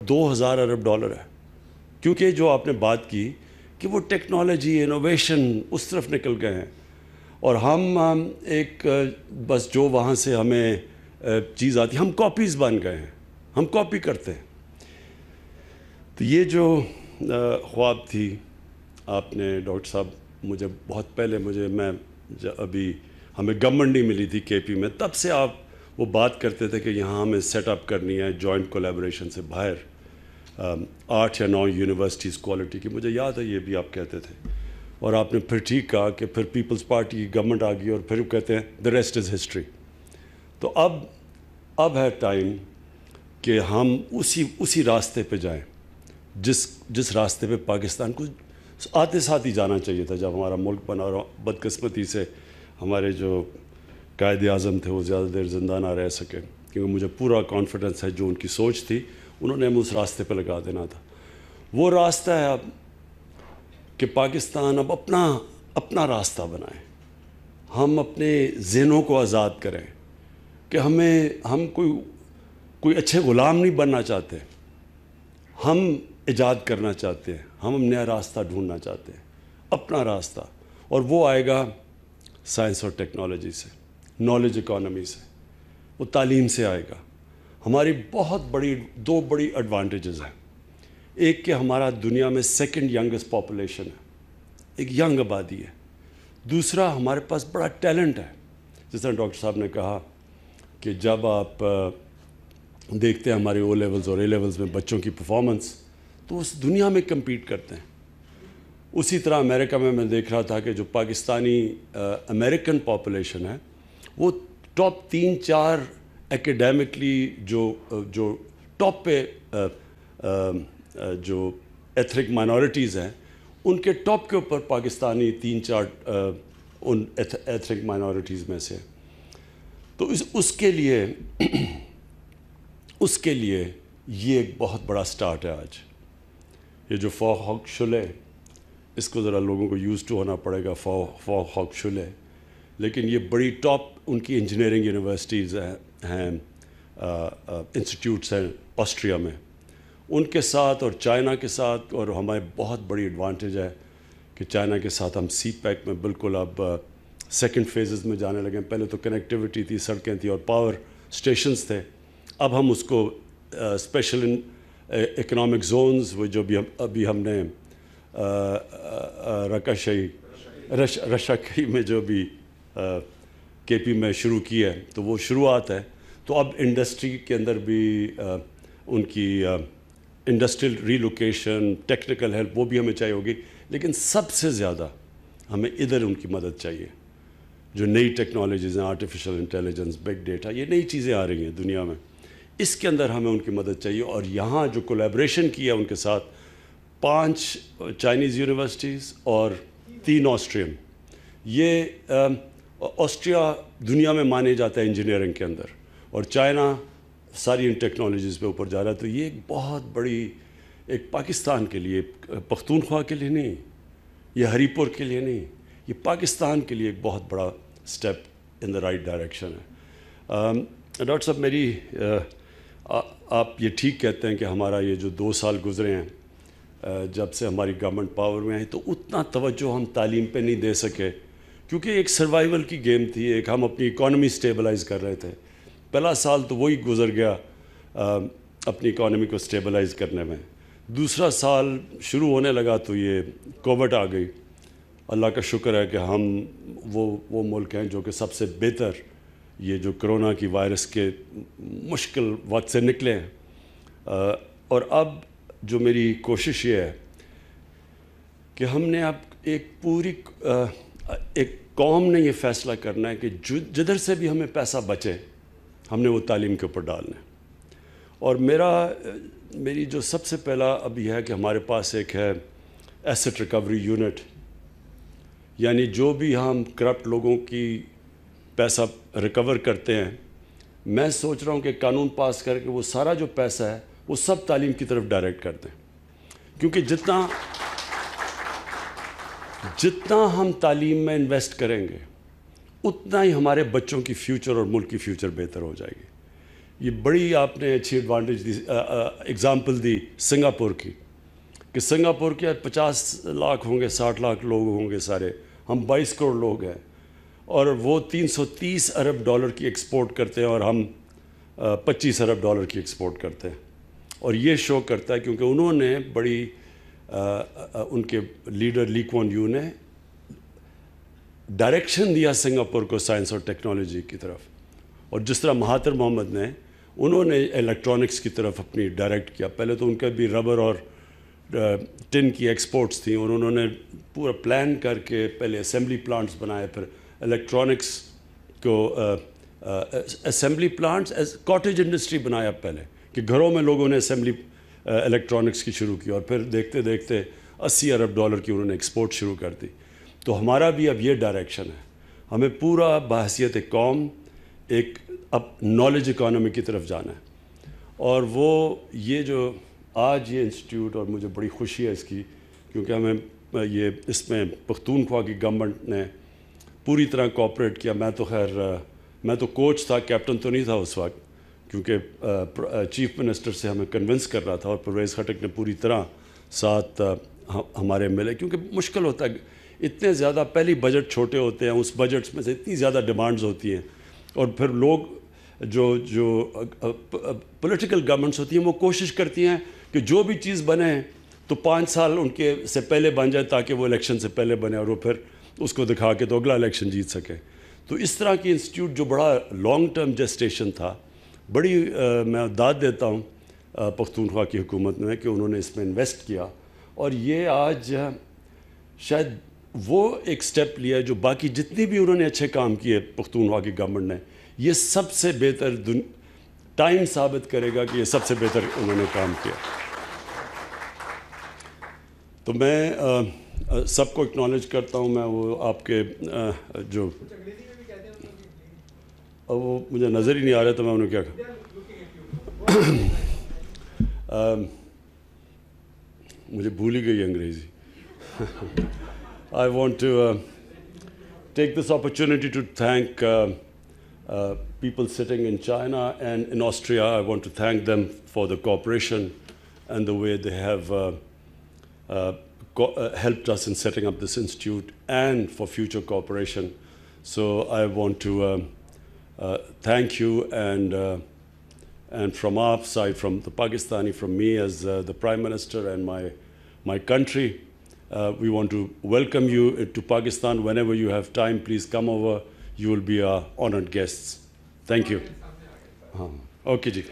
$2000 ارب ہے، کیونکہ جو آپ نے بات کی کہ وہ ٹیکنالوجی انوویشن اس طرف نکل گئے ہیں، اور ہم ایک بس جو وہاں سے ہمیں چیز آتی ہم کاپیز بن گئے ہیں، ہم کاپی کرتے ہیں۔ تو یہ جو خواب تھی آپ نے ڈاکٹر صاحب مجھے بہت پہلے میں ابھی ہمیں گورنمنٹ نہیں ملی تھی کے پی میں، تب سے آپ وہ بات کرتے تھے کہ یہاں ہمیں سیٹ اپ کرنی ہے جوائنٹ کولیبریشن سے باہر 8 یا 9 یونیورسٹیز کوالٹی کی، مجھے یاد ہے یہ بھی آپ کہتے تھے، اور آپ نے پھر ٹھیک کہا کہ پھر پیپلز پارٹی کی گورنمنٹ آ گئی اور پھر وہ کہتے ہیں دا ریسٹ از ہسٹری۔ تو اب ہے ٹائم کہ ہم اسی راستے پہ جائیں جس راستے پہ پاکستان کو آتے ساتھ ہی جانا چاہیے تھا جب ہمارا ملک بنا، اور بدقسمتی سے ہمارے جو قائد اعظم تھے وہ زیادہ دیر زندہ نہ رہ سکے، کیونکہ مجھے پورا کانفیڈنس ہے جو ان کی سوچ تھی انہوں نے ہمیں اس راستے پہ لگا دینا تھا۔ وہ راستہ ہے اب کہ پاکستان اب اپنا راستہ بنائے، ہم اپنے ذہنوں کو آزاد کریں کہ ہم کوئی اچھے غلام نہیں بننا چاہتے، ہم ایجاد کرنا چاہتے ہیں، ہم نیا راستہ ڈھونڈنا چاہتے ہیں، اپنا راستہ، اور وہ آئے گا سائنس اور ٹیکنالوجی سے، نالج اکانومی سے، وہ تعلیم سے آئے گا۔ ہماری دو بڑی ایڈوانٹیجز ہیں، ایک کہ ہمارا دنیا میں سیکنڈ ینگسٹ پاپولیشن ہے، ایک ینگ آبادی ہے، دوسرا ہمارے پاس بڑا ٹیلنٹ ہے۔ جس طرح ڈاکٹر صاحب نے کہا کہ جب آپ دیکھتے ہیں ہمارے او لیولز اور اے لیولز میں بچوں کی پرفارمنس، تو اس دنیا میں کمپیٹ کرتے ہیں۔ اسی طرح امریکہ میں دیکھ رہا تھا کہ جو پاکستانی امریکن پاپولیشن ہے وہ ٹاپ 3-4 ایکیڈیمکلی جو ٹاپ پہ جو ایتھنک مائنورٹیز ہیں ان کے ٹاپ کے اوپر پاکستانی 3-4 ان ایتھنک مائنورٹیز میں سے۔ تو اس کے لیے یہ ایک بہت بڑا سٹارٹ ہے آج۔ یہ جو فوقشلے، اس کو ذرا لوگوں کو یوز ٹو ہونا پڑے گا، فوقشلے، لیکن یہ بڑی ٹاپ ان کی انجینئرنگ یونیورسٹیز ہیں، انسٹیٹیوٹس ہیں آسٹریا میں، ان کے ساتھ اور چائنا کے ساتھ، اور ہمارے بہت بڑی ایڈوانٹیج ہے کہ چائنا کے ساتھ ہم سی پیک میں بالکل اب سیکنڈ فیزز میں جانے لگے ہیں۔ پہلے تو کنیکٹیوٹی تھی، سڑکیں تھیں اور پاور اسٹیشنز تھے، اب ہم اس کو اسپیشل اکنامک زونز، وہ جو بھی ابھی ہم نے رشاکئی میں جو بھی کے پی میں شروع کی ہے، تو وہ شروعات ہے۔ تو اب انڈسٹری کے اندر بھی ان کی انڈسٹریل ریلوکیشن، ٹیکنیکل ہیلپ، وہ بھی ہمیں چاہیے ہوگی، لیکن سب سے زیادہ ہمیں ادھر ان کی مدد چاہیے۔ جو نئی ٹیکنالوجیز ہیں، آرٹیفیشل انٹیلیجنس، بگ ڈیٹا، یہ نئی چیزیں آ رہی ہیں دنیا میں، اس کے اندر ہمیں ان کی مدد چاہیے۔ اور یہاں جو کولیبریشن کیا ان کے ساتھ 5 چائنیز یونیورسٹیز اور 3 آسٹرین، یہ آسٹریا دنیا میں مانے جاتا ہے انجینئرنگ کے اندر، اور چائنا ساری ان ٹیکنالوجیز پہ اوپر جا رہا ہے۔ تو یہ ایک بہت بڑی، ایک پاکستان کے لیے، پختونخوا کے لیے نہیں، یہ ہری پور کے لیے نہیں، یہ پاکستان کے لیے ایک بہت بڑا step in the right direction ہے۔ ڈاکٹر صاحب آپ یہ ٹھیک کہتے ہیں کہ ہمارا یہ جو 2 سال گزرے ہیں جب سے ہماری گورنمنٹ پاور میں آئی، تو اتنا توجہ ہم تعلیم پہ نہیں دے سکے، کیونکہ ایک سروائیول کی گیم تھی، ایک ہم اپنی اکانومی سٹیبلائز کر رہے تھے۔ پہلا سال تو وہی گزر گیا اپنی اکانومی کو سٹیبلائز کرنے میں، دوسرا سال شروع ہونے لگا تو یہ کووڈ آ گئی۔ اللہ کا شکر ہے کہ ہم وہ ملک ہیں جو کہ سب سے بہتر یہ جو کرونا کی وائرس کے مشکل وقت سے نکلے ہیں۔ اور اب جو میری کوشش یہ ہے کہ ہم نے اب ایک قوم نے یہ فیصلہ کرنا ہے کہ جدھر سے بھی ہمیں پیسہ بچے ہم نے وہ تعلیم کے اوپر ڈالنا ہے۔ اور میری جو سب سے پہلا اب یہ ہے کہ ہمارے پاس ایک ہے ایسٹ ریکوری یونٹ، یعنی جو بھی ہم کرپٹ لوگوں کی پیسہ ریکور کرتے ہیں، میں سوچ رہا ہوں کہ قانون پاس کر کے وہ سارا جو پیسہ ہے وہ سب تعلیم کی طرف ڈائریکٹ کر دیں، کیونکہ جتنا ہم تعلیم میں انویسٹ کریں گے اتنا ہی ہمارے بچوں کی فیوچر اور ملک کی فیوچر بہتر ہو جائے گی۔ یہ بڑی آپ نے اچھی ایڈوانٹیج دی، اگزامپل دی سنگاپور کی، کہ سنگاپور کے 50 لاکھ ہوں گے، 60 لاکھ لوگ ہوں گے سارے، ہم 22 کروڑ لوگ ہیں، اور وہ 330 ارب ڈالر کی ایکسپورٹ کرتے ہیں اور ہم 25 ارب ڈالر کی ایکسپورٹ کرتے ہیں. اور یہ شو کرتا ہے کیونکہ انہوں نے بڑی ان کے لیڈر لی کوان یو نے ڈائریکشن دیا سنگاپور کو سائنس اور ٹیکنالوجی کی طرف. اور جس طرح مہاتر محمد نے، انہوں نے الیکٹرانکس کی طرف اپنی ڈائریکٹ کیا. پہلے تو ان کا بھی ربر اور ٹن کی ایکسپورٹس تھیں، اور انہوں نے پورا پلان کر کے پہلے اسمبلی پلانٹس بنائے، پھر الیکٹرانکس کو assembly plants as cottage industry بنایا پہلے، کہ گھروں میں لوگوں نے اسمبلی الیکٹرانکس کی شروع کی، اور پھر دیکھتے دیکھتے 80 ارب ڈالر کی انہوں نے ایکسپورٹ شروع کر دی. تو ہمارا بھی اب یہ ڈائریکشن ہے، ہمیں پورا بحیثیت قوم ایک اب نالج اکانومی کی طرف جانا ہے. اور وہ یہ جو آج یہ انسٹیٹیوٹ، اور مجھے بڑی خوشی ہے اس کی، کیونکہ ہمیں یہ اس میں پختونخوا کی گورنمنٹ نے پوری طرح کوآپریٹ کیا. میں تو کوچ تھا، کیپٹن تو نہیں تھا اس وقت، کیونکہ چیف منسٹر سے ہمیں کنونس کر رہا تھا، اور پرویز خٹک نے پوری طرح ساتھ ہمارے ملے، کیونکہ مشکل ہوتا ہے، اتنے زیادہ پہلی بجٹ چھوٹے ہوتے ہیں، اس بجٹس میں سے اتنی زیادہ ڈیمانڈز ہوتی ہیں، اور پھر لوگ جو پولیٹیکل گورنمنٹس ہوتی ہیں وہ کوشش کرتی ہیں کہ جو بھی چیز بنے تو 5 سال ان کے سے پہلے بن جائے، تاکہ وہ الیکشن سے پہلے بنے، اور وہ پھر اس کو دکھا کے تو اگلا الیکشن جیت سکے. تو اس طرح کی انسٹیٹیوٹ جو بڑا لانگ ٹرم جسٹیشن تھا، بڑی میں داد دیتا ہوں پختونخوا کی حکومت میں کہ انہوں نے اس میں انویسٹ کیا. اور یہ آج شاید وہ ایک سٹیپ لیا ہے جو باقی جتنی بھی انہوں نے اچھے کام کیے پختونخوا کی گورنمنٹ نے، یہ سب سے بہتر ٹائم ثابت کرے گا کہ یہ سب سے بہتر انہوں نے کام کیا. تو میں سب کو اکنالج کرتا ہوں. میں وہ آپ کے جو وہ مجھے نظر ہی نہیں آ رہا تھا، میں انہوں کیا مجھے بھول ہی گئی انگریزی. I want to take this opportunity to thank people sitting in China and in Austria. I want to thank them for the cooperation and the way they have helped us in setting up this institute and for future cooperation. So I want to thank you, and from our side, from the Pakistani, from me as the Prime Minister and my country, we want to welcome you to Pakistan. Whenever you have time, please come over. You will be our honored guests. Thank you. Okay, ji.